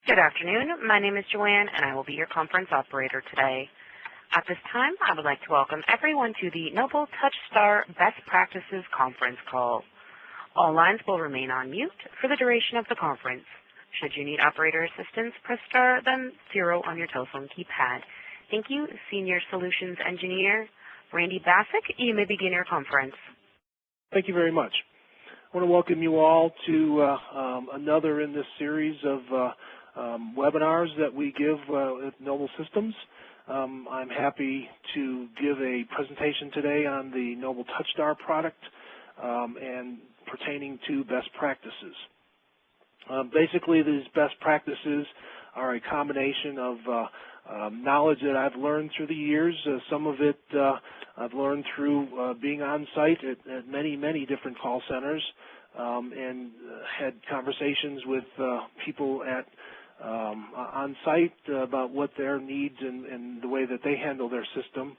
Good afternoon. My name is Joanne, and I will be your conference operator today. At this time, I would like to welcome everyone to the Noble TouchStar Best Practices conference call. All lines will remain on mute for the duration of the conference. Should you need operator assistance, press star, then 0 on your telephone keypad. Thank you, Senior Solutions Engineer Randy Bassick. You may begin your conference. Thank you very much. I want to welcome you all to another in this series of webinars that we give at Noble Systems. I'm happy to give a presentation today on the Noble TouchStar product and pertaining to best practices. Basically, these best practices are a combination of knowledge that I've learned through the years. Some of it I've learned through being on site at many different call centers and had conversations with people at on site about what their needs and the way that they handle their system.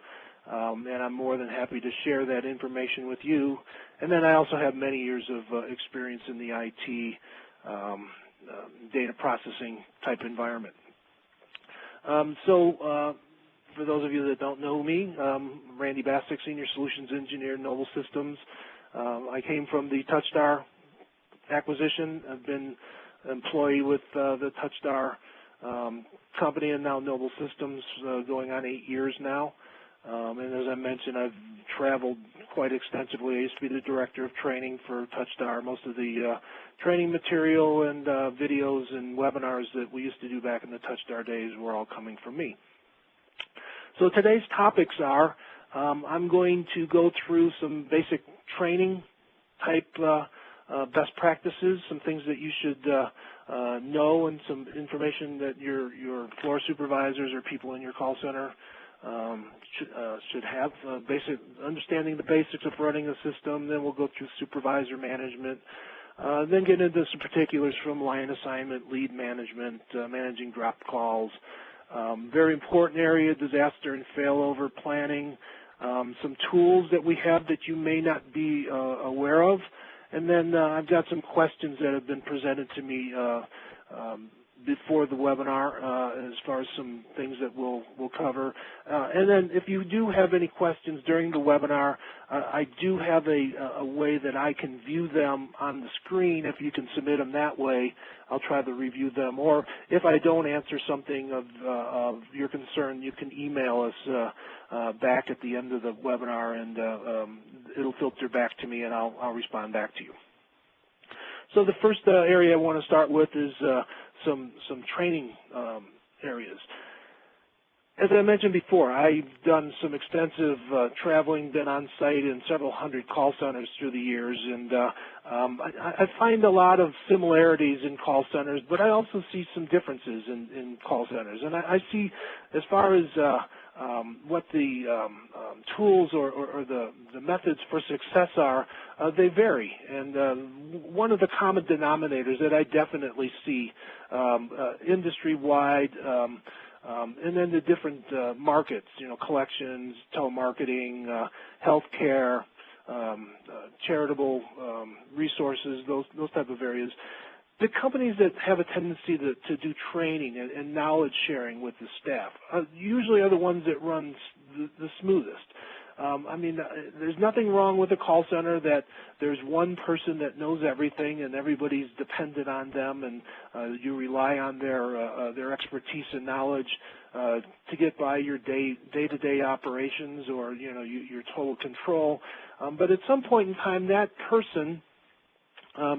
And I'm more than happy to share that information with you. And then I also have many years of experience in the IT data processing type environment. For those of you that don't know me, Randy Bassick, Senior Solutions Engineer, Noble Systems. I came from the TouchStar acquisition. I've been employee with the TouchStar company and now Noble Systems going on 8 years now. And as I mentioned, I've traveled quite extensively. I used to be the director of training for TouchStar. Most of the training material and videos and webinars that we used to do back in the TouchStar days were all coming from me. So today's topics are, I'm going to go through some basic training type best practices, some things that you should know, and some information that your floor supervisors or people in your call center should have. Basic understanding the basics of running a system. Then we'll go through supervisor management. Then get into some particulars from line assignment, lead management, managing drop calls. Very important area, disaster and failover planning. Some tools that we have that you may not be aware of. And then I've got some questions that have been presented to me before the webinar as far as some things that we'll cover. And then if you do have any questions during the webinar, I do have a way that I can view them on the screen. If you can submit them that way, I'll try to review them. Or if I don't answer something of your concern, you can email us back at the end of the webinar, and it'll filter back to me, and I'll respond back to you. So the first area I want to start with is some training areas. As I mentioned before, I've done some extensive traveling, been on site in several hundred call centers through the years, and I find a lot of similarities in call centers, but I also see some differences in call centers. And I see, as far as what the tools or the methods for success are, they vary. And one of the common denominators that I definitely see industry-wide, and then the different markets, collections, telemarketing, healthcare, charitable resources, those type of areas. The companies that have a tendency to do training and knowledge sharing with the staff usually are the ones that run the smoothest. I mean, there's nothing wrong with a call center that there's one person that knows everything and everybody's dependent on them, and you rely on their expertise and knowledge to get by your day-to-day operations or your total control. But at some point in time, that person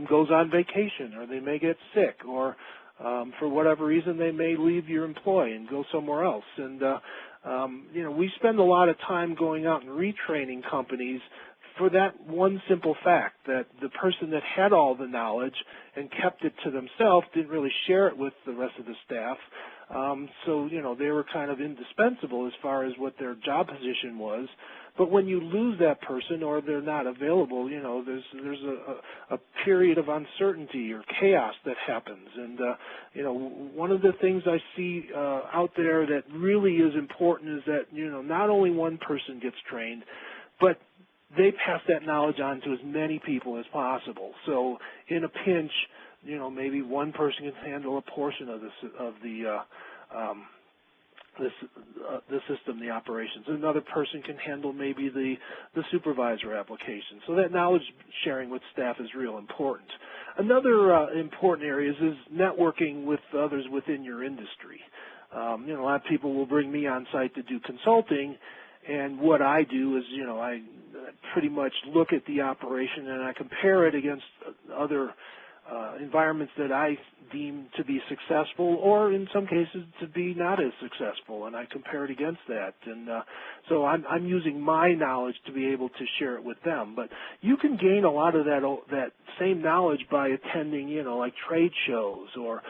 goes on vacation, or they may get sick, or for whatever reason they may leave your employ and go somewhere else. And we spend a lot of time going out and retraining companies for that one simple fact, that the person that had all the knowledge and kept it to themselves didn't really share it with the rest of the staff. So they were kind of indispensable as far as what their job position was. But when you lose that person or they're not available, there's a period of uncertainty or chaos that happens. And one of the things I see out there that really is important is that not only one person gets trained, but they pass that knowledge on to as many people as possible. So in a pinch, maybe one person can handle a portion of the system, the operations. Another person can handle maybe the supervisor application. So that knowledge sharing with staff is real important. Another important area is networking with others within your industry. A lot of people will bring me on site to do consulting, and what I do is, I pretty much look at the operation and I compare it against other environments that I deem to be successful, or in some cases to be not as successful, and I compare it against that. And so I'm using my knowledge to be able to share it with them. But you can gain a lot of that same knowledge by attending, like trade shows or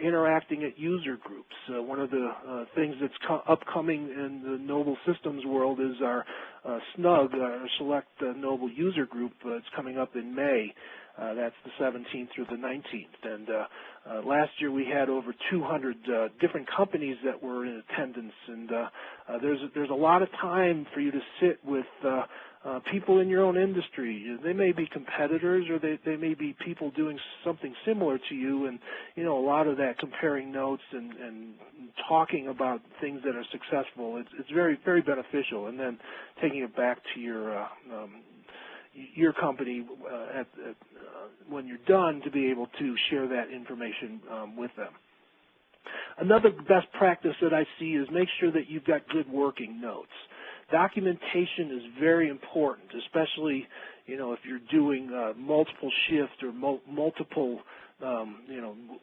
interacting at user groups. One of the things that's upcoming in the Noble Systems world is our SNUG, our Select Noble User Group. It's coming up in May. That's the 17th through the 19th. And last year we had over 200 different companies that were in attendance. And there's a lot of time for you to sit with people in your own industry. They may be competitors, or they may be people doing something similar to you. And, a lot of that comparing notes and talking about things that are successful, it's very, very beneficial. And then taking it back to your company when you're done to be able to share that information with them. Another best practice that I see is make sure that you've got good working notes. Documentation is very important, especially if you're doing multiple shifts or multiple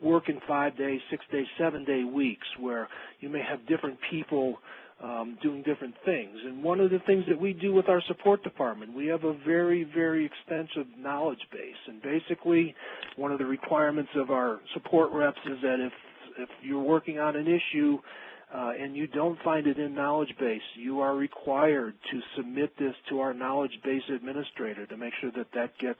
working 5-day, 6-day, 7-day weeks where you may have different people doing different things. And one of the things that we do with our support department, we have a very, very extensive knowledge base. And basically, one of the requirements of our support reps is that if you're working on an issue and you don't find it in knowledge base, you are required to submit this to our knowledge base administrator to make sure that that gets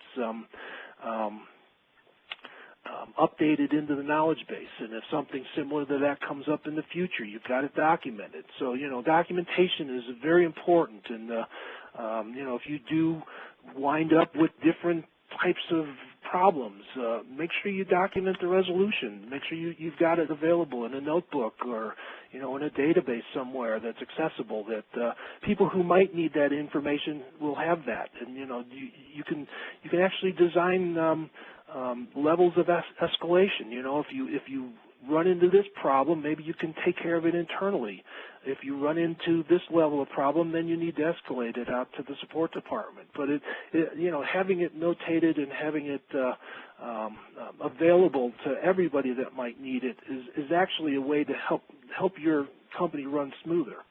updated into the knowledge base. And if something similar to that comes up in the future, you've got it documented. So, documentation is very important. And, if you do wind up with different types of problems, make sure you document the resolution. Make sure you've got it available in a notebook or, in a database somewhere that's accessible, that people who might need that information will have that. And, you can actually design levels of escalation. If you run into this problem, maybe you can take care of it internally. If you run into this level of problem, then you need to escalate it out to the support department. But having it notated and having it available to everybody that might need it is actually a way to help your company run smoother.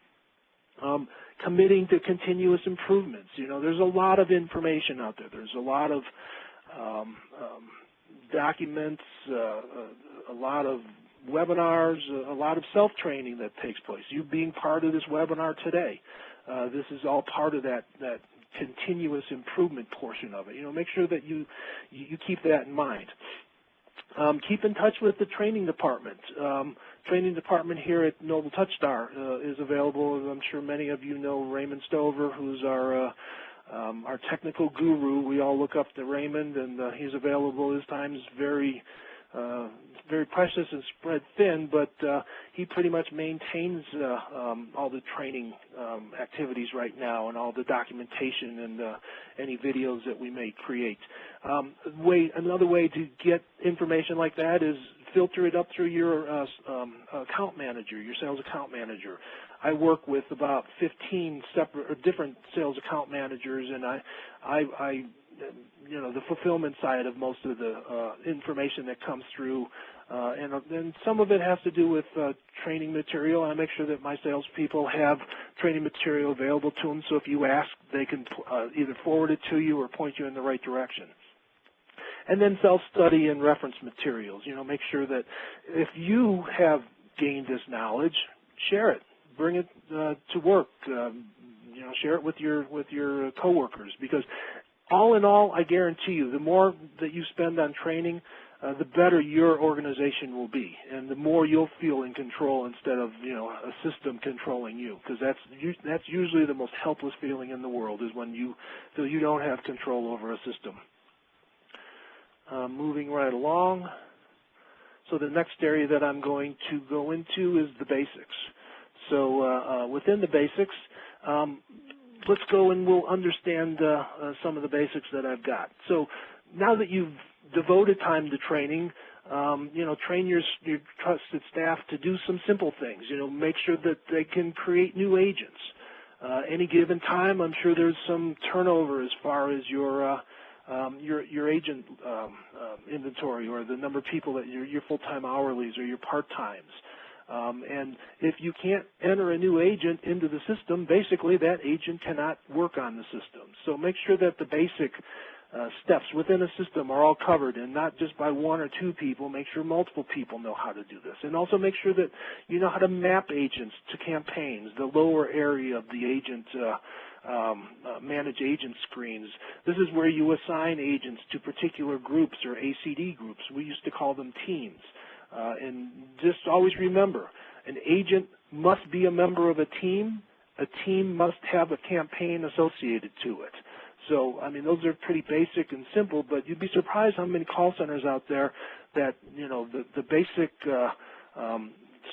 Committing to continuous improvements. There's a lot of information out there. There's a lot of documents, a lot of webinars, a lot of self-training that takes place. You being part of this webinar today, this is all part of that continuous improvement portion of it. Make sure that you keep that in mind. Keep in touch with the training department. Training department here at Noble TouchStar is available. As I'm sure many of you know Raymond Stover, who's our technical guru. We all look up to Raymond, and he's available. His time is very precious and spread thin, but he pretty much maintains all the training activities right now and all the documentation and any videos that we may create. Another way to get information like that is filter it up through your account manager, your sales account manager. I work with about 15 different sales account managers, and I the fulfillment side of most of the information that comes through, and some of it has to do with training material. I make sure that my salespeople have training material available to them, so if you ask, they can either forward it to you or point you in the right direction. And then self-study and reference materials. Make sure that if you have gained this knowledge, share it. Bring it to work. Share it with your coworkers, because all in all, I guarantee you, the more that you spend on training, the better your organization will be, and the more you'll feel in control instead of a system controlling you. Because that's usually the most helpless feeling in the world, is when you feel you don't have control over a system. Moving right along. So the next area that I'm going to go into is the basics. So within the basics, let's go and we'll understand some of the basics that I've got. So now that you've devoted time to training, train your trusted staff to do some simple things. Make sure that they can create new agents. Any given time, I'm sure there's some turnover as far as your agent inventory, or the number of people that your full-time hourlies or your part-times. And if you can't enter a new agent into the system, basically that agent cannot work on the system. So make sure that the basic steps within a system are all covered, and not just by one or two people. Make sure multiple people know how to do this. And also make sure that you know how to map agents to campaigns, the lower area of the agent manage agent screens. This is where you assign agents to particular groups or ACD groups. We used to call them teams. And just always remember, an agent must be a member of a team. A team must have a campaign associated to it. So, I mean, those are pretty basic and simple, but you'd be surprised how many call centers out there that, the basic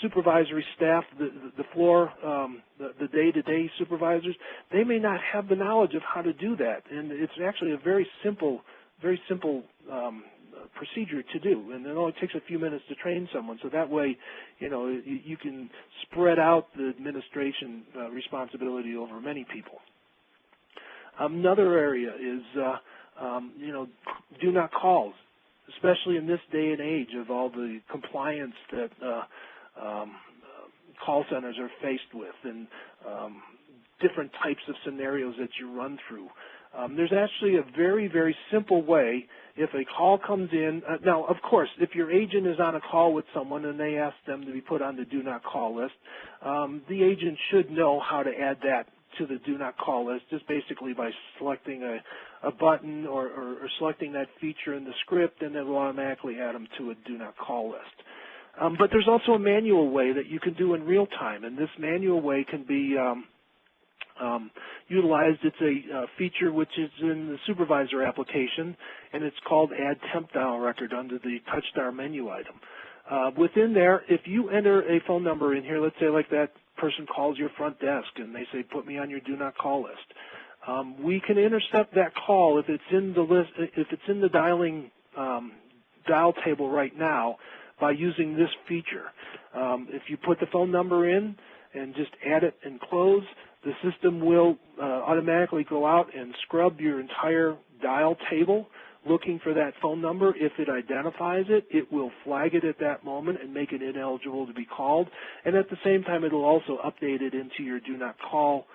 supervisory staff, the floor, the day-to-day supervisors, they may not have the knowledge of how to do that. And it's actually a very simple procedure to do, and it only takes a few minutes to train someone. So that way, you can spread out the administration responsibility over many people. Another area is, do not calls, especially in this day and age of all the compliance that call centers are faced with, and different types of scenarios that you run through. There's actually a very, very simple way. If a call comes in, now, of course, if your agent is on a call with someone and they ask them to be put on the do not call list, the agent should know how to add that to the do not call list, just basically by selecting a button or selecting that feature in the script, and it will automatically add them to a do not call list. But there's also a manual way that you can do in real time, and this manual way can be utilized. It's a feature which is in the supervisor application, and it's called Add Temp Dial Record under the TouchStar menu item. Within there, if you enter a phone number in here, let's say like that person calls your front desk and they say, put me on your do not call list. We can intercept that call if it's in the list, if it's in the dialing dial table right now, by using this feature. If you put the phone number in and just add it and close, the system will automatically go out and scrub your entire dial table looking for that phone number. If it identifies it, it will flag it at that moment and make it ineligible to be called. And at the same time, it will also update it into your do not call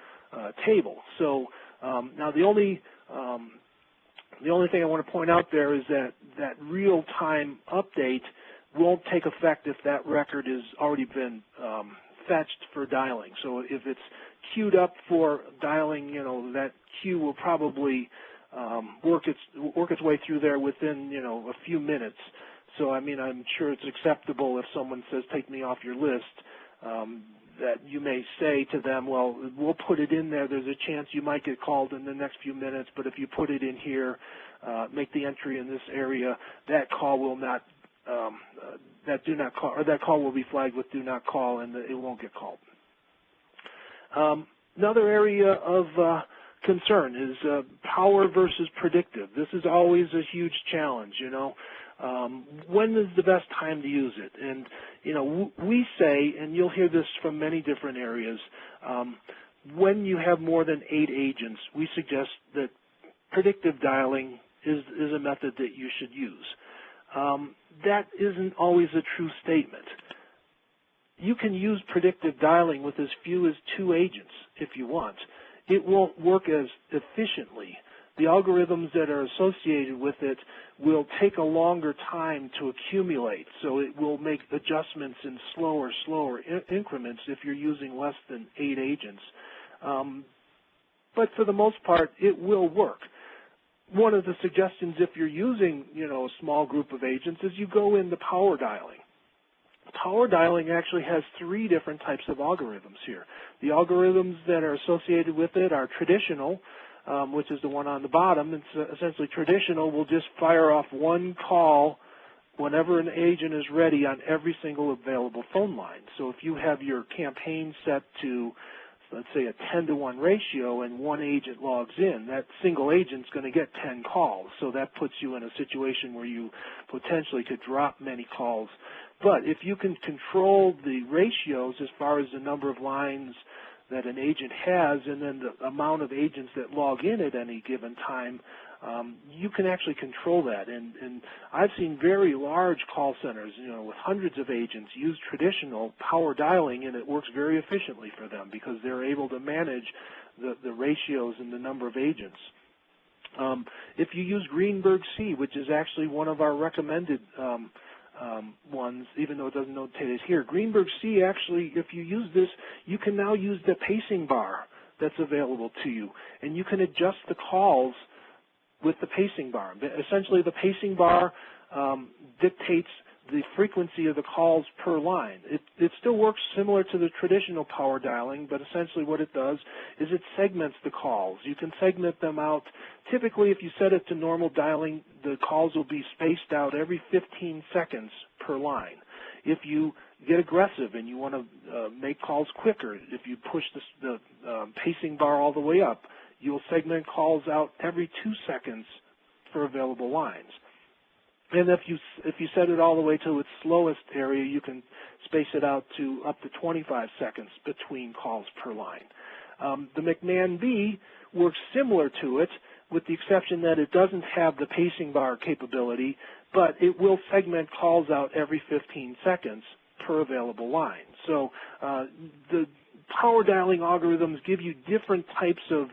table. So now the only thing I want to point out there is that real-time update won't take effect if that record has already been fetched for dialing. So if it's queued up for dialing, that queue will probably work its way through there within, a few minutes. So, I mean, I'm sure it's acceptable if someone says, take me off your list, that you may say to them, well, we'll put it in there. There's a chance you might get called in the next few minutes, but if you put it in here, make the entry in this area, that call will not, that call will be flagged with do not call, and it won't get called. Another area of concern is power versus predictive. This is always a huge challenge, When is the best time to use it? And, we say, and you'll hear this from many different areas, when you have more than 8 agents, we suggest that predictive dialing is a method that you should use. That isn't always a true statement. You can use predictive dialing with as few as 2 agents if you want. It won't work as efficiently. The algorithms that are associated with it will take a longer time to accumulate, so it will make adjustments in slower increments if you're using less than 8 agents. But for the most part, it will work. One of the suggestions, if you're using, a small group of agents, is you go into power dialing. Power dialing actually has 3 different types of algorithms here. The algorithms that are associated with it are traditional, which is the one on the bottom. It's essentially traditional. We'll just fire off one call whenever an agent is ready on every single available phone line. So if you have your campaign set to, let's say, a 10-to-1 ratio and one agent logs in, that single agent's going to get 10 calls. So that puts you in a situation where you potentially could drop many calls. But if you can control the ratios as far as the number of lines that an agent has and then the amount of agents that log in at any given time, you can actually control that. And I've seen very large call centers, with hundreds of agents use traditional power dialing, and it works very efficiently for them because they're able to manage the ratios and the number of agents. If you use Greenberg C, which is actually one of our recommended ones, even though it doesn't notate it here, Greenberg C actually, if you use this, you can now use the pacing bar that's available to you, and you can adjust the calls with the pacing bar. Essentially, the pacing bar dictates the frequency of the calls per line. It still works similar to the traditional power dialing, but essentially what it does is it segments the calls. You can segment them out. Typically, if you set it to normal dialing, the calls will be spaced out every 15 seconds per line. If you get aggressive and you want to make calls quicker, if you push the pacing bar all the way up, you'll segment calls out every 2 seconds for available lines. And if you set it all the way to its slowest area, you can space it out to up to 25 seconds between calls per line. The McMahon B works similar to it, with the exception that it doesn't have the pacing bar capability, but it will segment calls out every 15 seconds per available line. So the power dialing algorithms give you different types of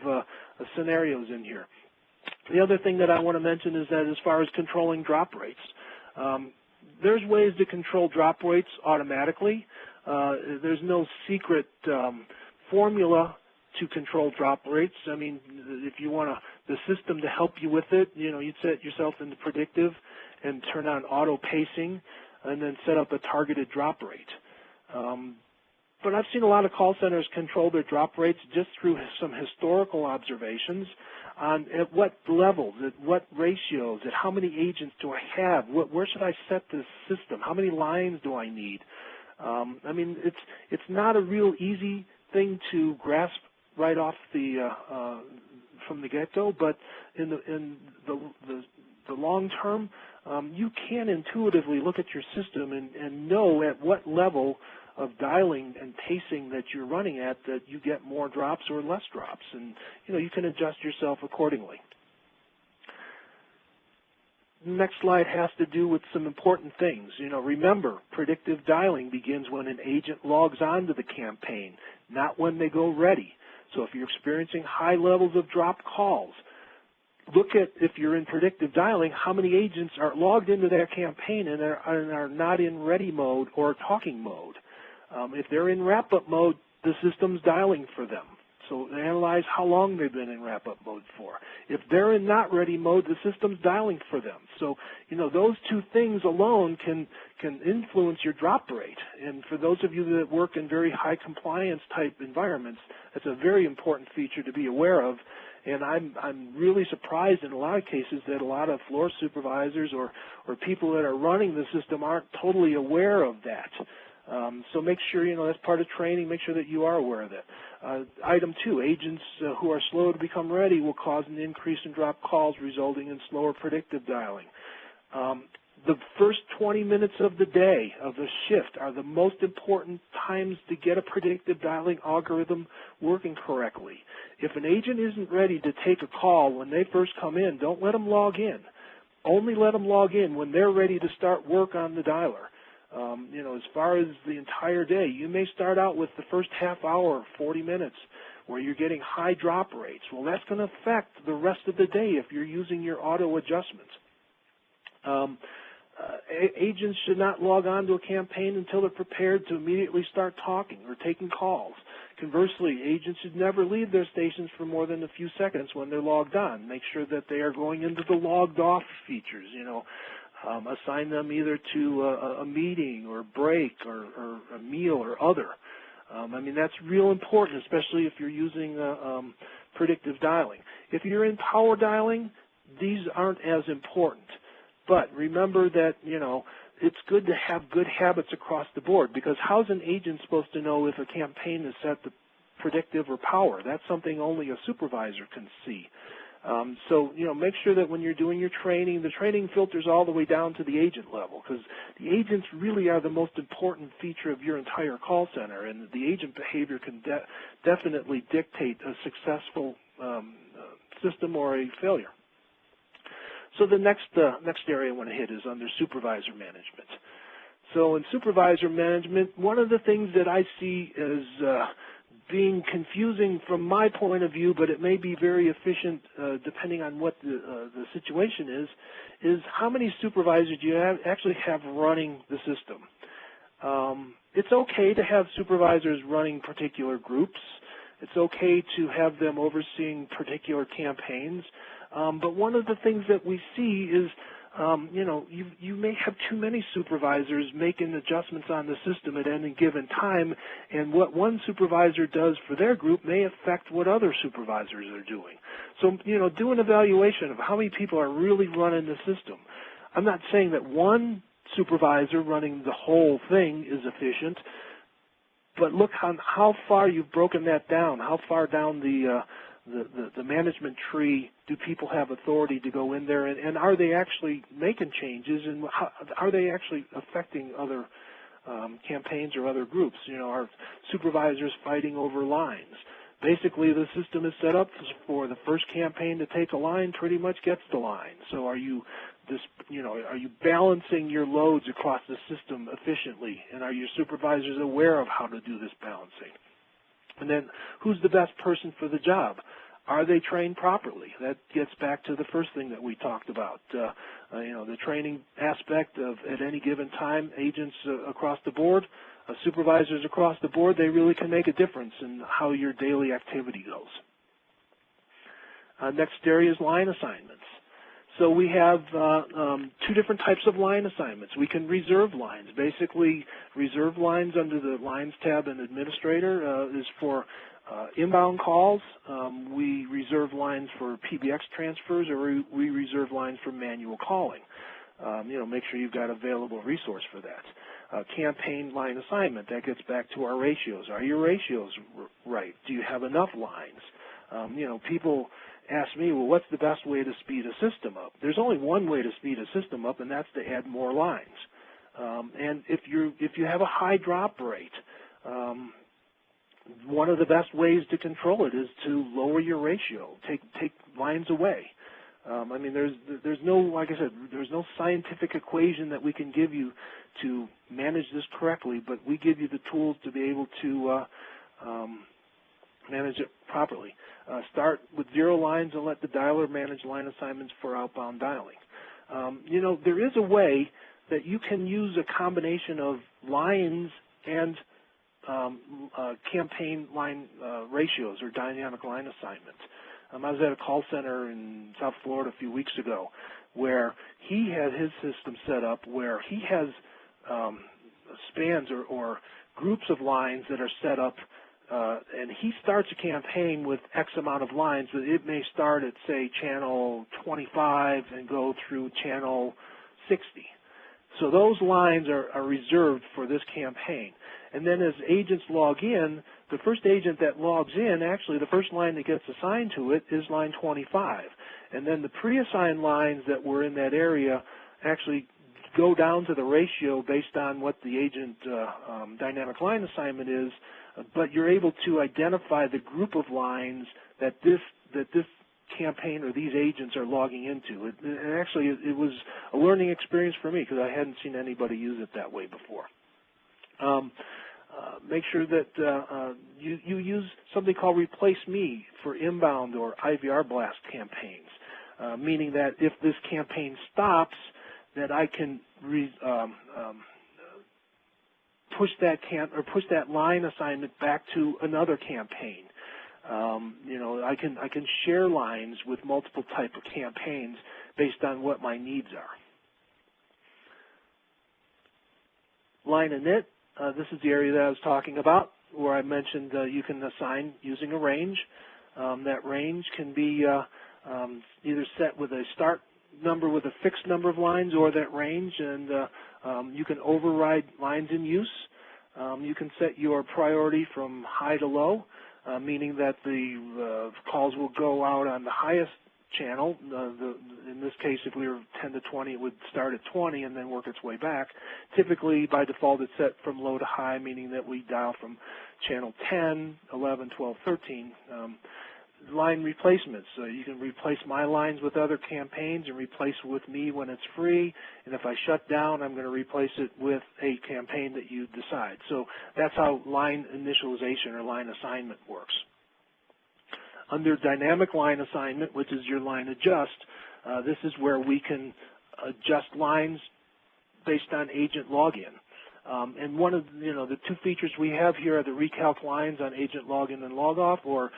scenarios in here. The other thing that I want to mention is that as far as controlling drop rates, there's ways to control drop rates automatically. There's no secret formula to control drop rates. I mean, if you want the system to help you with it, you'd set yourself into predictive and turn on auto pacing and then set up a targeted drop rate. But I've seen a lot of call centers control their drop rates just through some historical observations on at what levels, at what ratios, at how many agents do I have, where should I set this system, how many lines do I need. I mean, it's not a real easy thing to grasp right off from the get-go, but in the long term, you can intuitively look at your system and know at what level of dialing and pacing that you're running at that you get more drops or less drops, and you can adjust yourself accordingly. The next slide has to do with some important things. Remember, predictive dialing begins when an agent logs on to the campaign, not when they go ready. So if you're experiencing high levels of dropped calls, look at, if you're in predictive dialing, how many agents are logged into their campaign and are not in ready mode or talking mode. If they're in wrap-up mode, the system's dialing for them. So analyze how long they've been in wrap-up mode for. If they're in not ready mode, the system's dialing for them. So, those two things alone can influence your drop rate. And for those of you that work in very high compliance type environments, that's a very important feature to be aware of. And I'm really surprised in a lot of cases that a lot of floor supervisors or people that are running the system aren't totally aware of that. So make sure, that's part of training, make sure that you are aware of that. Item 2, agents who are slow to become ready will cause an increase in dropped calls, resulting in slower predictive dialing. The first 20 minutes of the day, of the shift, are the most important times to get a predictive dialing algorithm working correctly. If an agent isn't ready to take a call when they first come in, don't let them log in. Only let them log in when they're ready to start work on the dialer. As far as the entire day, you may start out with the first half hour, 40 minutes, where you're getting high drop rates. Well, that's going to affect the rest of the day if you're using your auto adjustments. Agents should not log on to a campaign until they're prepared to immediately start talking or taking calls. Conversely, agents should never leave their stations for more than a few seconds when they're logged on. Make sure that they are going into the logged off features, assign them either to a meeting or break or a meal or other. That's real important, especially if you're using predictive dialing. If you're in power dialing, these aren't as important. But remember that, it's good to have good habits across the board, because how's an agent supposed to know if a campaign is set to predictive or power? That's something only a supervisor can see. So, make sure that when you're doing your training, the training filters all the way down to the agent level, because the agents really are the most important feature of your entire call center, and the agent behavior can definitely dictate a successful system or a failure. So the next area I want to hit is under supervisor management. So in supervisor management, one of the things that I see as being confusing from my point of view, but it may be very efficient depending on what the situation is how many supervisors do you actually have running the system. It's okay to have supervisors running particular groups. It's okay to have them overseeing particular campaigns. But one of the things that we see is, you may have too many supervisors making adjustments on the system at any given time, and what one supervisor does for their group may affect what other supervisors are doing. So, do an evaluation of how many people are really running the system. I'm not saying that one supervisor running the whole thing is efficient, but look on how far you've broken that down, how far down the management tree do people have authority to go in there, and are they actually making changes, and are they actually affecting other campaigns or other groups? Are supervisors fighting over lines? Basically, the system is set up for the first campaign to take a line pretty much gets the line. So are you balancing your loads across the system efficiently, and are your supervisors aware of how to do this balancing? And then, who's the best person for the job? Are they trained properly? That gets back to the first thing that we talked about. The training aspect of at any given time, agents across the board, supervisors across the board, they really can make a difference in how your daily activity goes. Next area is line assignments. So we have two different types of line assignments. We can reserve lines. Basically, reserve lines under the Lines tab in Administrator is for inbound calls. We reserve lines for PBX transfers, or we reserve lines for manual calling. Make sure you've got available resource for that. Campaign line assignment, that gets back to our ratios. Are your ratios right? Do you have enough lines? People ask me, well, what's the best way to speed a system up? There's only one way to speed a system up, and that's to add more lines. And if you have a high drop rate, one of the best ways to control it is to lower your ratio, take lines away. There's no, like I said, there's no scientific equation that we can give you to manage this correctly, but we give you the tools to be able to manage it properly. Start with 0 lines and let the dialer manage line assignments for outbound dialing. There is a way that you can use a combination of lines and campaign line ratios or dynamic line assignment. I was at a call center in South Florida a few weeks ago where he had his system set up where he has spans or groups of lines that are set up, and he starts a campaign with X amount of lines. It may start at, say, channel 25 and go through channel 60. So those lines are reserved for this campaign. And then as agents log in, the first agent that logs in, actually the first line that gets assigned to it is line 25. And then the pre-assigned lines that were in that area actually go down to the ratio based on what the agent dynamic line assignment is, but you're able to identify the group of lines that this campaign or these agents are logging into. It was a learning experience for me because I hadn't seen anybody use it that way before. Make sure that you use something called Replace Me for inbound or IVR blast campaigns, meaning that if this campaign stops, that I can push that line assignment back to another campaign. I can share lines with multiple type of campaigns based on what my needs are. Line init. This is the area that I was talking about, where I mentioned you can assign using a range. That range can be either set with a start number with a fixed number of lines or that range, and you can override lines in use. You can set your priority from high to low, meaning that the calls will go out on the highest channel. In this case, if we were 10 to 20, it would start at 20 and then work its way back. Typically, by default, it's set from low to high, meaning that we dial from channel 10, 11, 12, 13. Line replacements. So you can replace my lines with other campaigns and replace with me when it's free. And if I shut down, I'm going to replace it with a campaign that you decide. So that's how line initialization or line assignment works. Under dynamic line assignment, which is your line adjust, this is where we can adjust lines based on agent login. And one of the two features we have here are the recalc lines on agent login and logoff, or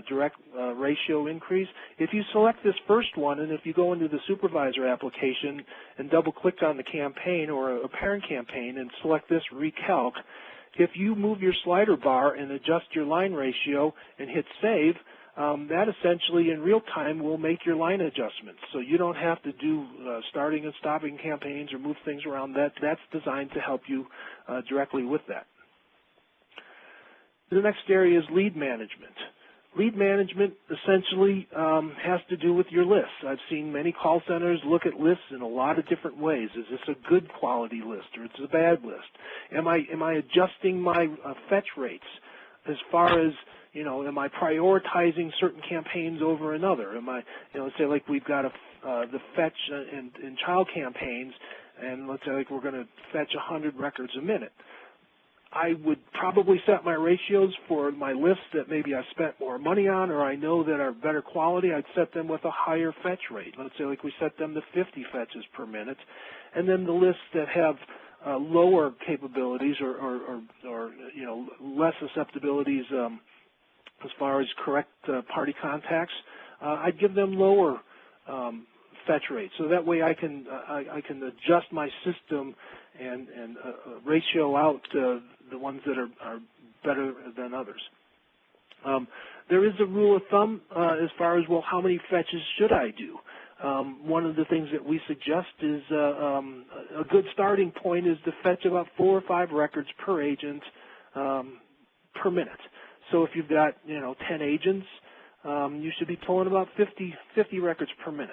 direct ratio increase. If you select this first one, and if you go into the supervisor application and double click on the campaign or a parent campaign and select this recalc, if you move your slider bar and adjust your line ratio and hit save, that essentially in real time will make your line adjustments. So you don't have to do starting and stopping campaigns or move things around. That's designed to help you directly with that. The next area is lead management. Lead management essentially has to do with your lists. I've seen many call centers look at lists in a lot of different ways. Is this a good quality list or it's a bad list? Am I adjusting my fetch rates as far as, am I prioritizing certain campaigns over another? Am I, say like we've got the fetch and child campaigns, and let's say like we're going to fetch 100 records a minute. I would probably set my ratios for my lists that maybe I spent more money on or I know that are better quality. I'd set them with a higher fetch rate. Let's say like we set them to 50 fetches per minute. And then the lists that have lower capabilities or less susceptibilities as far as correct party contacts, I'd give them lower fetch rates. So that way I can adjust my system and ratio out the ones that are better than others. There is a rule of thumb as far as, well, how many fetches should I do? One of the things that we suggest is a good starting point is to fetch about 4 or 5 records per agent per minute. So if you've got 10 agents, you should be pulling about 50 records per minute.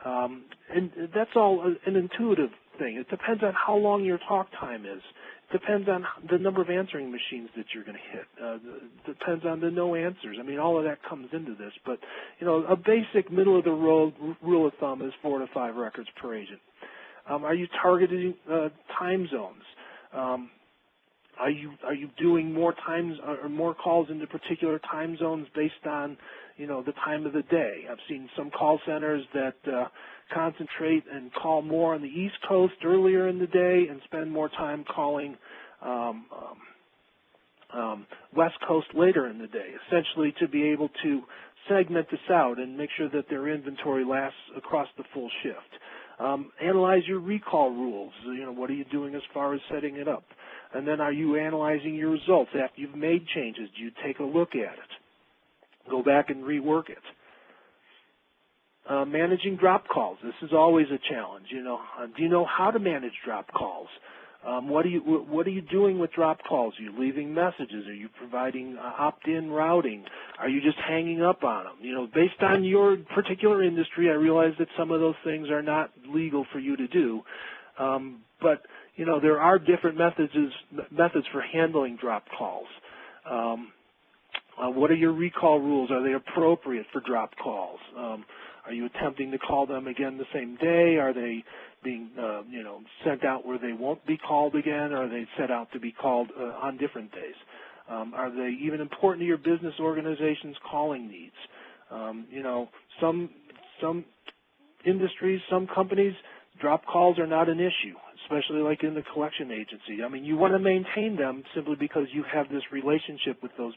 And that's all an intuitive thing. It depends on how long your talk time is. It depends on the number of answering machines that you're going to hit. It depends on the no answers. I mean, all of that comes into this. But, a basic middle-of-the-road rule of thumb is 4 to 5 records per agent. Are you targeting time zones? Are you doing more times or more calls into particular time zones based on the time of the day? I've seen some call centers that concentrate and call more on the East Coast earlier in the day and spend more time calling West Coast later in the day, essentially to be able to segment this out and make sure that their inventory lasts across the full shift. Analyze your recall rules. What are you doing as far as setting it up? And then are you analyzing your results after you've made changes? Do you take a look at it? Go back and rework it. Managing drop calls. This is always a challenge. Do you know how to manage drop calls? What are you doing with drop calls? Are you leaving messages? Are you providing opt-in routing? Are you just hanging up on them? Based on your particular industry, I realize that some of those things are not legal for you to do, but there are different methods for handling drop calls. What are your recall rules? Are they appropriate for drop calls? Are you attempting to call them again the same day? Are they being, sent out where they won't be called again? Or are they set out to be called on different days? Are they even important to your business organization's calling needs? Some industries, some companies, drop calls are not an issue, especially like in the collection agency. I mean, you want to maintain them simply because you have this relationship with those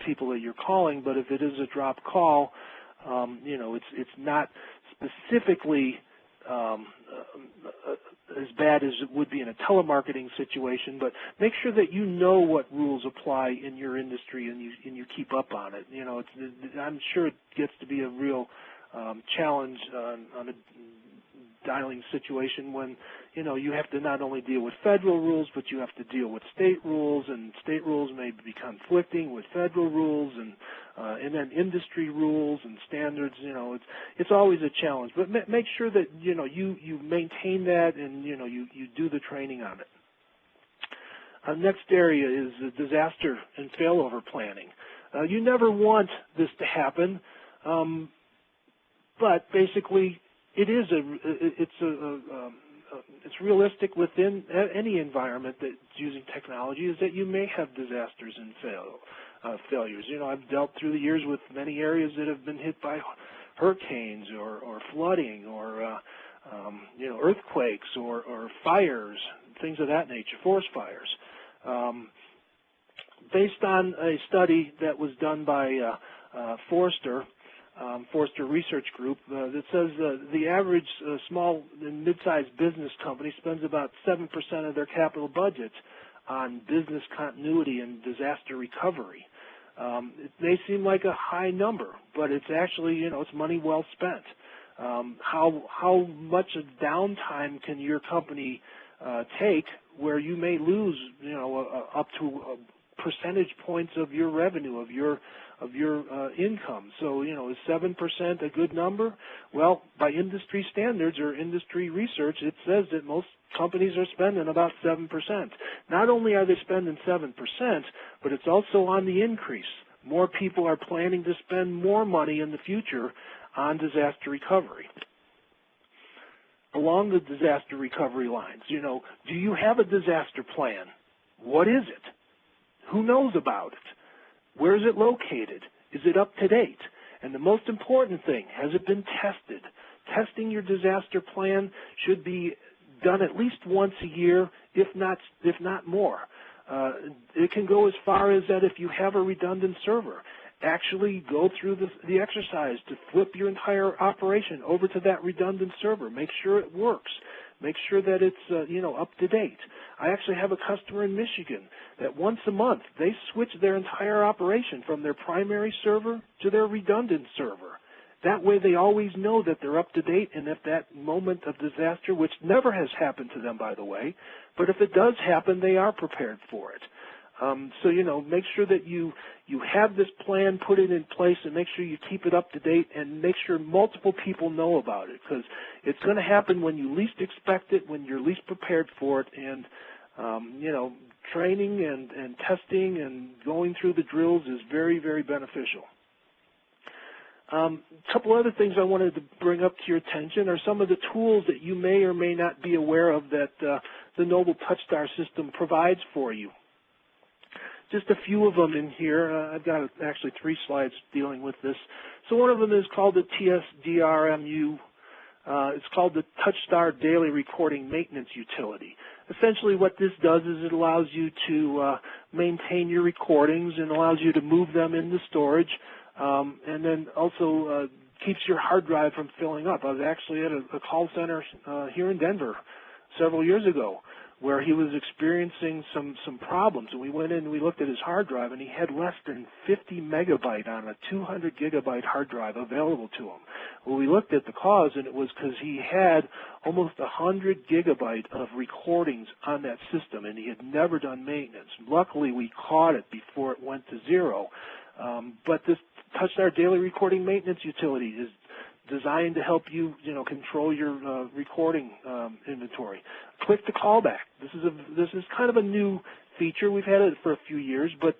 people that you're calling, but if it is a drop call, it's not specifically as bad as it would be in a telemarketing situation, but make sure that you know what rules apply in your industry and you keep up on it. You know, I'm sure it gets to be a real challenge on a dialing situation when, you know, you have to not only deal with federal rules, but you have to deal with state rules, and state rules may be conflicting with federal rules, and then industry rules and standards. You know, it's always a challenge. But make sure that, you know, you maintain that, and, you know, you do the training on it. Next area is disaster and failover planning. You never want this to happen, but basically it's realistic within any environment that's using technology, is that you may have disasters and failures. You know, I've dealt through the years with many areas that have been hit by hurricanes or flooding or you know, earthquakes or fires, things of that nature, forest fires. Based on a study that was done by Forrester Research Group, that says the average small and mid-sized business company spends about 7% of their capital budget on business continuity and disaster recovery. It may seem like a high number, but it's actually, you know, it's money well spent. How much of downtime can your company take where you may lose, you know, up to percentage points of your revenue, of your income? So, you know, is 7% a good number? Well, by industry standards or industry research, it says that most companies are spending about 7%. Not only are they spending 7%, but it's also on the increase. More people are planning to spend more money in the future on disaster recovery. Along the disaster recovery lines, you know, do you have a disaster plan? What is it? Who knows about it? Where is it located? Is it up to date? And the most important thing, has it been tested? Testing your disaster plan should be done at least once a year, if not more. It can go as far as that if you have a redundant server, actually go through the exercise to flip your entire operation over to that redundant server. Make sure it works. Make sure that it's you know, up to date. I actually have a customer in Michigan that once a month they switch their entire operation from their primary server to their redundant server. That way they always know that they're up to date, and if that moment of disaster, which never has happened to them, by the way, but if it does happen, they are prepared for it. So, you know, make sure that you have this plan, put it in place, and make sure you keep it up to date, and make sure multiple people know about it, because it's going to happen when you least expect it, when you're least prepared for it, and, you know, training and testing and going through the drills is very, very beneficial. A couple other things I wanted to bring up to your attention are some of the tools that you may or may not be aware of that the Noble TouchStar system provides for you. Just a few of them in here. I've got actually 3 slides dealing with this. So one of them is called the TSDRMU. It's called the TouchStar Daily Recording Maintenance Utility. Essentially what this does is it allows you to maintain your recordings and allows you to move them into storage, and then also keeps your hard drive from filling up. I was actually at a call center here in Denver several years ago where he was experiencing some problems, and we went in and we looked at his hard drive, and he had less than 50 megabyte on a 200 gigabyte hard drive available to him. Well, we looked at the cause, and it was because he had almost 100 gigabyte of recordings on that system, and he had never done maintenance. Luckily, we caught it before it went to zero. But this TouchStar Daily Recording Maintenance Utility is designed to help you, you know, control your recording inventory. Click to callback. This is kind of a new feature. We've had it for a few years, but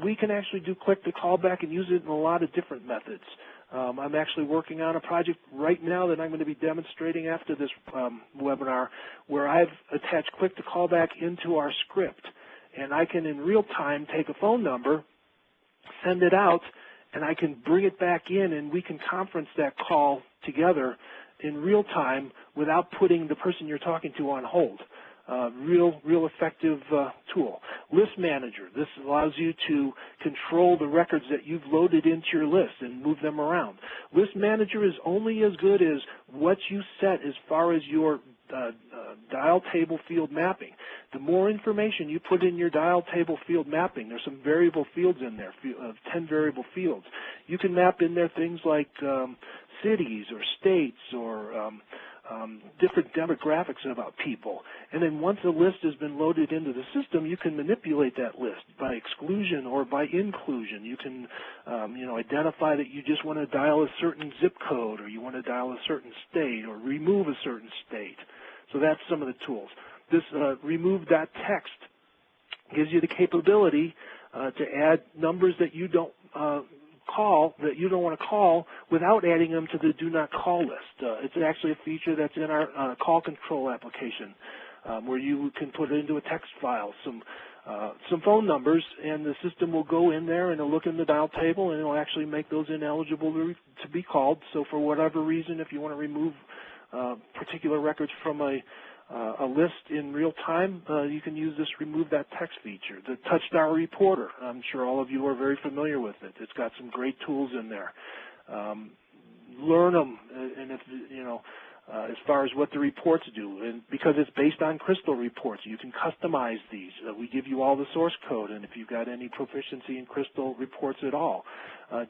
we can actually do click to callback and use it in a lot of different methods. I'm actually working on a project right now that I'm going to be demonstrating after this webinar, where I've attached click to callback into our script, and I can in real time take a phone number, send it out, and I can bring it back in, and we can conference that call together in real time without putting the person you're talking to on hold. Real effective tool. List Manager. This allows you to control the records that you've loaded into your list and move them around. List Manager is only as good as what you set as far as your dial table field mapping. The more information you put in your dial table field mapping, there's some variable fields in there, 10 variable fields. You can map in there things like cities or states or different demographics about people. And then once a list has been loaded into the system, you can manipulate that list by exclusion or by inclusion. You can identify that you just want to dial a certain zip code, or you want to dial a certain state, or remove a certain state. So that's some of the tools. This remove.text gives you the capability to add numbers that you don't want to call without adding them to the do not call list. It's actually a feature that's in our call control application, where you can put into a text file some phone numbers, and the system will go in there and it'll look in the dial table and it'll actually make those ineligible to be called. So for whatever reason, if you want to remove particular records from a list in real time, you can use this remove that text feature. The TouchStar Reporter, I'm sure all of you are very familiar with it. It's got some great tools in there. Learn them, and if as far as what the reports do, and because it's based on Crystal reports, you can customize these. We give you all the source code, and if you've got any proficiency in Crystal reports at all,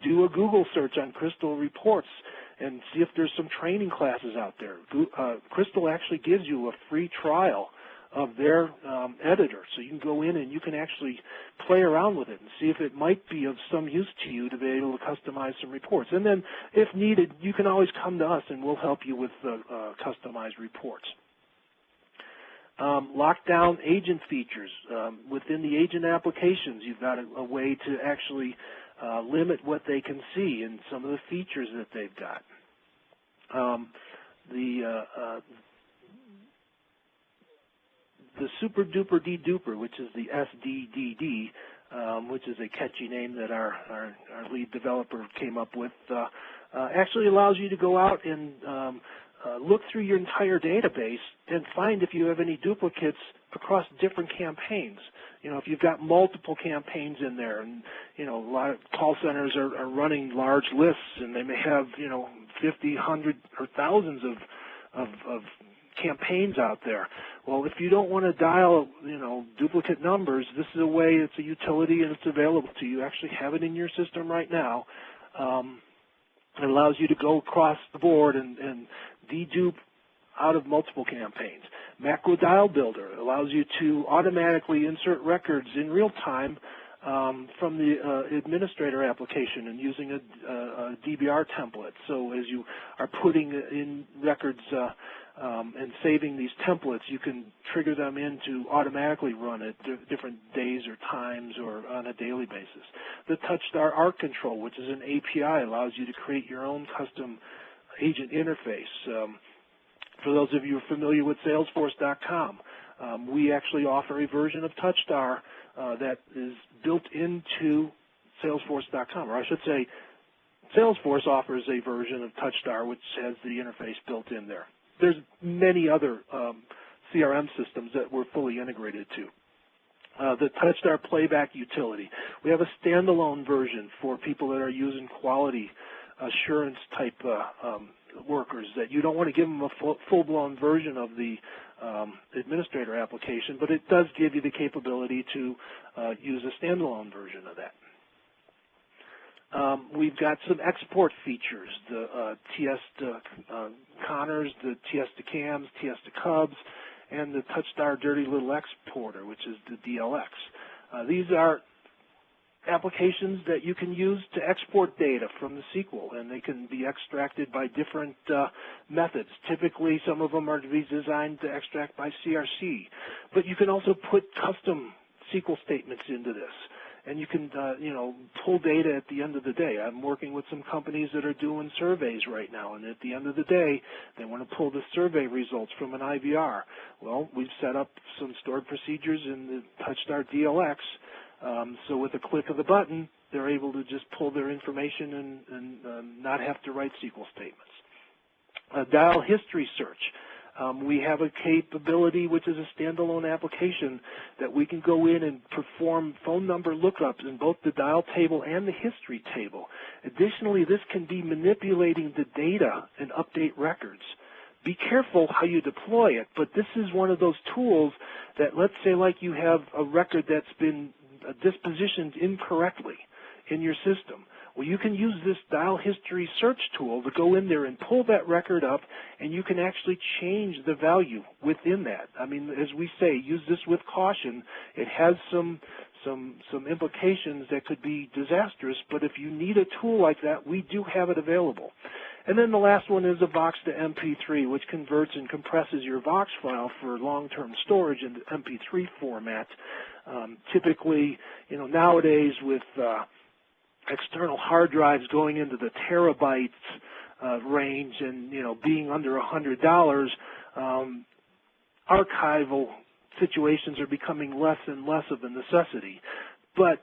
do a Google search on Crystal reports and see if there's some training classes out there. Crystal actually gives you a free trial of their editor, so you can go in and you can actually play around with it and see if it might be of some use to you to be able to customize some reports. And then, if needed, you can always come to us and we'll help you with customized reports. Lockdown agent features. Within the agent applications, you've got a way to actually limit what they can see and some of the features that they've got. The Super Duper De-Duper, which is the SDDD, which is a catchy name that our lead developer came up with, actually allows you to go out and look through your entire database and find if you have any duplicates across different campaigns. If you've got multiple campaigns in there, and a lot of call centers are running large lists, and they may have 50, 100, or thousands of campaigns out there. Well, if you don't want to dial duplicate numbers, this is a way. It's a utility, and it's available to you. You actually have it in your system right now. It allows you to go across the board and dedupe out of multiple campaigns. Macro Dial Builder allows you to automatically insert records in real time from the administrator application and using a DBR template. So as you are putting in records and saving these templates, you can trigger them in to automatically run at different days or times or on a daily basis. The TouchStar Art Control, which is an API, allows you to create your own custom agent interface. For those of you who are familiar with Salesforce.com, we actually offer a version of TouchStar that is built into Salesforce.com, or I should say Salesforce offers a version of TouchStar which has the interface built in there. There's many other CRM systems that we're fully integrated to. The TouchStar Playback utility. We have a standalone version for people that are using quality assurance type workers, that you don't want to give them a full-blown version of the administrator application, but it does give you the capability to use a standalone version of that. We've got some export features, the TS to Connors, the TS to Cams, TS to Cubs, and the TouchStar Dirty Little Exporter, which is the DLX. These are applications that you can use to export data from the SQL, and they can be extracted by different methods. Typically, some of them are to be designed to extract by CRC, but you can also put custom SQL statements into this, and you can pull data at the end of the day. I'm working with some companies that are doing surveys right now, and at the end of the day, they want to pull the survey results from an IVR. Well, we've set up some stored procedures in the TouchStar DLX. So with a click of the button, they're able to just pull their information and not have to write SQL statements. Dial history search. We have a capability which is a standalone application that we can go in and perform phone number lookups in both the dial table and the history table. Additionally, this can be manipulating the data and update records be careful how you deploy it. But this is one of those tools that, let's say like you have a record that's been dispositioned incorrectly in your system. Well, you can use this dial history search tool to go in there and pull that record up, and you can actually change the value within that. I mean, as we say, use this with caution. It has some implications that could be disastrous, but if you need a tool like that, we do have it available. And then the last one is a Vox to MP3, which converts and compresses your Vox file for long-term storage into MP3 format. Typically, nowadays with external hard drives going into the terabytes range and, being under $100, archival situations are becoming less and less of a necessity. But,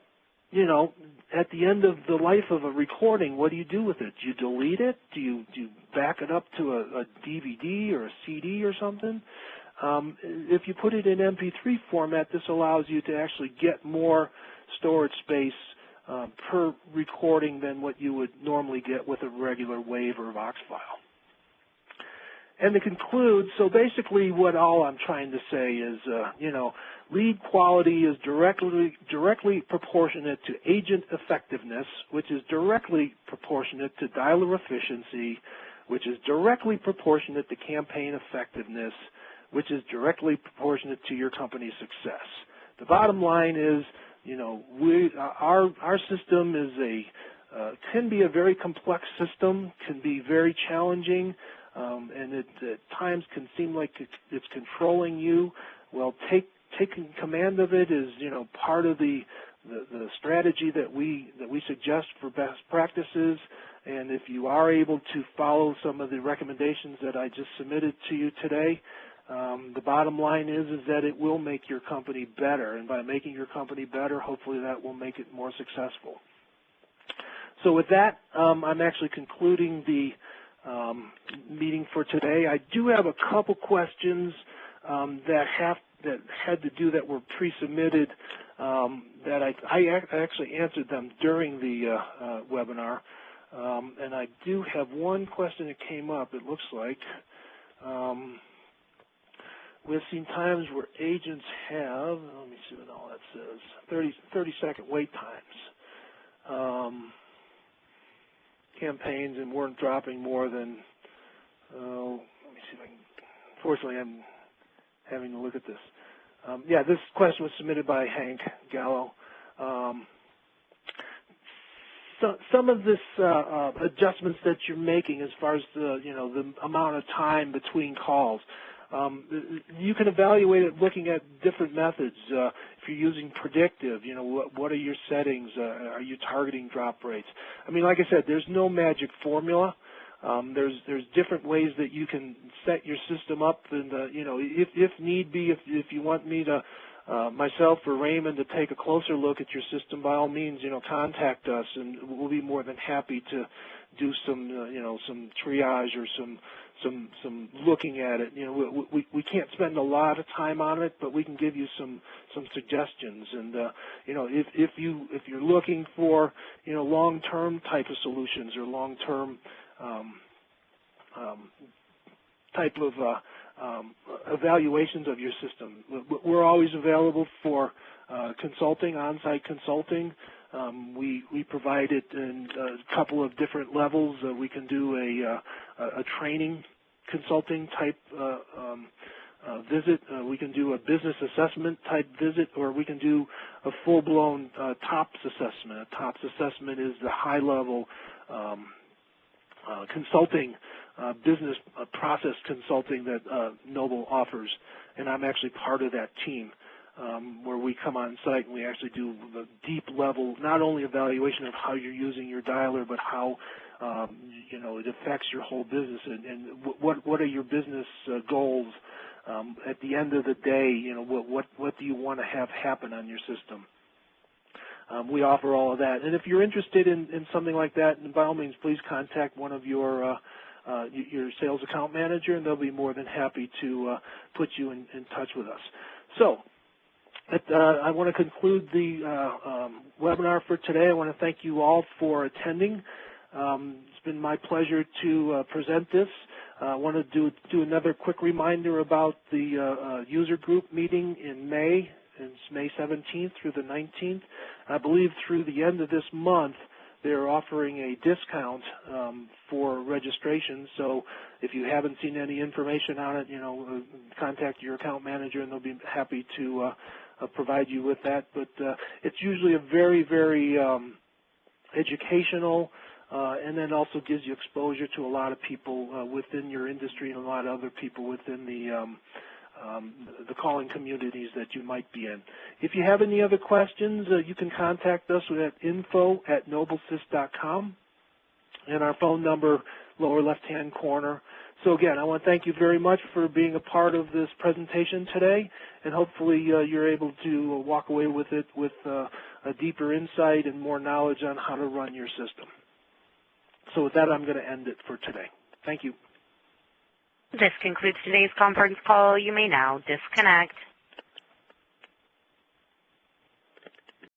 at the end of the life of a recording, what do you do with it? Do you delete it? Do you back it up to a DVD or a CD or something? If you put it in MP3 format, this allows you to actually get more storage space per recording than what you would normally get with a regular WAV or Vox file. And to conclude, so basically what all I'm trying to say is, lead quality is directly proportionate to agent effectiveness, which is directly proportionate to dialer efficiency, which is directly proportionate to campaign effectiveness, which is directly proportionate to your company's success. The bottom line is, our system is can be a very complex system, can be very challenging, and it at times can seem like it's controlling you. Well, taking command of it is, part of the strategy that we suggest for best practices. And if you are able to follow some of the recommendations that I just submitted to you today, the bottom line is that it will make your company better. And by making your company better, hopefully that will make it more successful. So with that, I'm actually concluding the meeting for today. I do have a couple questions that were pre-submitted that I actually answered them during the webinar. And I do have one question that came up, it looks like. We've seen times where agents have, let me see what all that says, 30-second wait times. Campaigns and weren't dropping more than, let me see if I can, unfortunately I'm having to look at this. Yeah, this question was submitted by Hank Gallo. So some of this adjustments that you're making as far as the amount of time between calls, you can evaluate it looking at different methods. If you're using predictive, what are your settings? Are you targeting drop rates? I mean, like I said, there's no magic formula. There's different ways that you can set your system up, and if need be, if you want me to myself or Raymond to take a closer look at your system, by all means, contact us, and we'll be more than happy to do some some triage or some looking at it. We can't spend a lot of time on it, but we can give you some suggestions. And if you're looking for long-term type of solutions or long-term type of evaluations of your system, we're always available for consulting, on-site consulting. We provide it in a couple of different levels. We can do a training consulting type visit. We can do a business assessment type visit, or we can do a full-blown TOPS assessment. A TOPS assessment is the high-level consulting, business process consulting that Noble offers, and I'm actually part of that team. Where we come on site and we actually do the deep level, not only evaluation of how you're using your dialer, but how it affects your whole business, and what are your business goals at the end of the day. What do you want to have happen on your system? We offer all of that, and if you're interested in something like that, then by all means, please contact one of your sales account manager, and they'll be more than happy to put you in touch with us. So. I want to conclude the webinar for today. I want to thank you all for attending. It's been my pleasure to present this. I want to do another quick reminder about the user group meeting in May. It's May 17th through the 19th. I believe through the end of this month, they're offering a discount for registration. So if you haven't seen any information on it, contact your account manager and they'll be happy to provide you with that. But it's usually a very, very educational and then also gives you exposure to a lot of people within your industry and a lot of other people within the calling communities that you might be in. If you have any other questions, you can contact us at info@noblesys.com and our phone number, lower left-hand corner. So again, I want to thank you very much for being a part of this presentation today, and hopefully you're able to walk away with it with a deeper insight and more knowledge on how to run your system. So with that, I'm going to end it for today. Thank you. This concludes today's conference call. You may now disconnect.